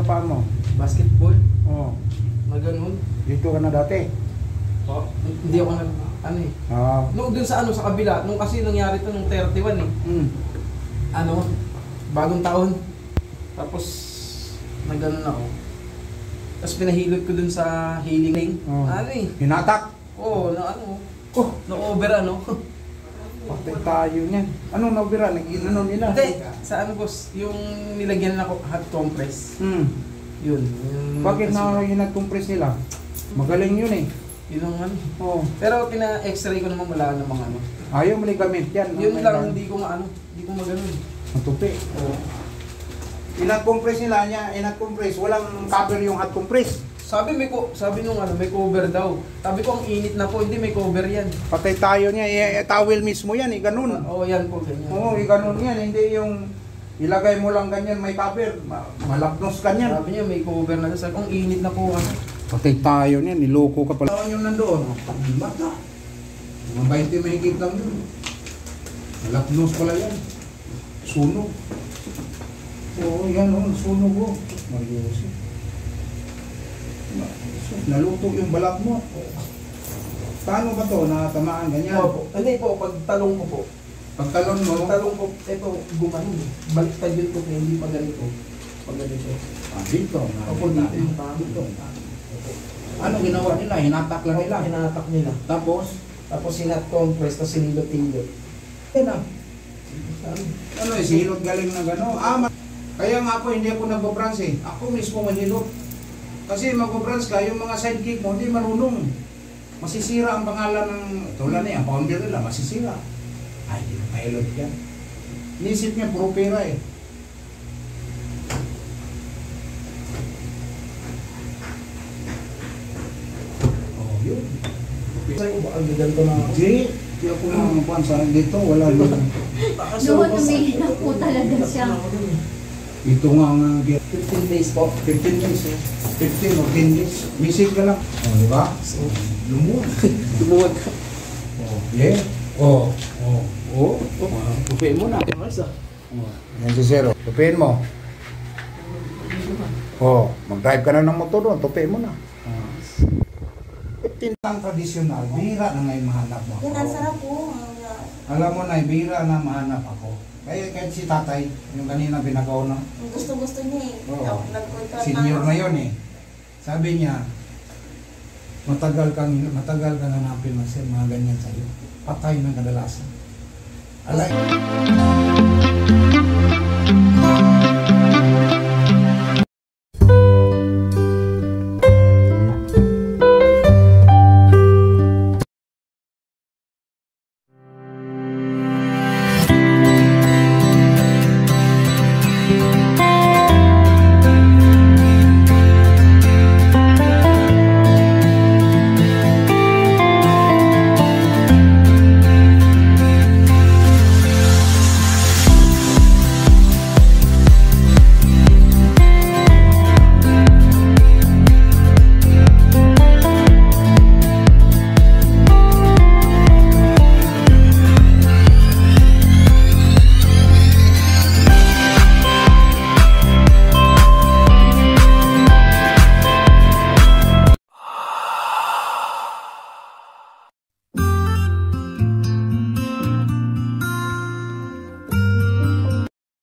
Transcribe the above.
paa mo? Basketball? Oo. Na ganun. Dito ka na dati? Oh, hindi ako ano eh. Nung dun sa sa kabila, nung kasi nangyari to nung 31 eh. Bagong taon. Tapos, nagganon ako. Tapos pinahilot ko dun sa healing ring. Hinatak? Oo, na-over Patay tayo niyan. Ano na-over? Nag-inano nila? Hindi, sa boss, yung nilagyan na ako hot compress. Yun. Bakit na hinag-compress nila? Magaling yun eh. Yun ang Pero pina-x-ray ko naman wala namang Ayaw mo gamit yan. Yun lang, hindi ko maganon. Matupi. Oo. Inag-compress nila niya, inag-compress. Walang cover yung hot compress. Sabi nung may cover daw. Sabi ko ang init na po, hindi may cover yan. Patay tayo niya, towel mismo yan, ganun. Yan po, ganyan. Oo, ganun yan, hindi yung ilagay mo lang ganyan, may cover, malapnos ka niyan. Sabi niya may cover na, sabi ko ang init na po. Patay tayo niyan, niloko ka pala. Saan yung nandoon? Bata. Mga 20 mahigit lang yun. Malapnos pala yan. Sunog. Oo, yan sunog ko. Mariusin. Naluto yung balat mo. Paano ba to? Nakatamaan ganyan? Hindi po, pagtalong ko po. Pagtalon mo? Pagtalong ko, ito, gumanon. Baliktad yun po, hindi pa ganito. Pag ganito. Dito. Opo, dito yung tama. Ano ginawa nila? Hinatak lang nila? Hinatak nila. Tapos? Tapos sinat compress, tapos sinilot-hilot. Ano silot galing na gano'n? Kaya nga po, hindi ako nagpo-branch eh. Ako mismo manilot. Kasi magpo-branch ka, yung mga sidekick mo, hindi marunong. Masisira ang pangalan ng, tulad na yan, founder nila, masisira. Ay, hindi na pilot yan. Inisip niya, puro pera eh. Oh, yun. Sa'yo ba, ang ganito na ako? Hindi ako nakakuan sa dito, wala doon. Noon, tumihina po talaga siya. Ito nga ang 15 days po. 15 days eh. 15 o 10 days. Misik ka lang. Di ba? Lumuwag. Lumuwag. Yeah. Tupiin mo na. Yan si Zero. Tupiin mo. Mag-drive ka na ng motor doon. Tupiin mo na. 15 lang tradisyonal. Bihira na ngayon mahanap mo. Yan, ang sarap po. Alam mo na, bihira na mahanap ako. Kaya kahit si tatay, yung kanina binagaw na. Gusto-gusto niya eh. Oo. Senior na yun eh. Sabi niya, matagal kang hanapin mga ganyan sa'yo. Patay ng kadalasan. Alay.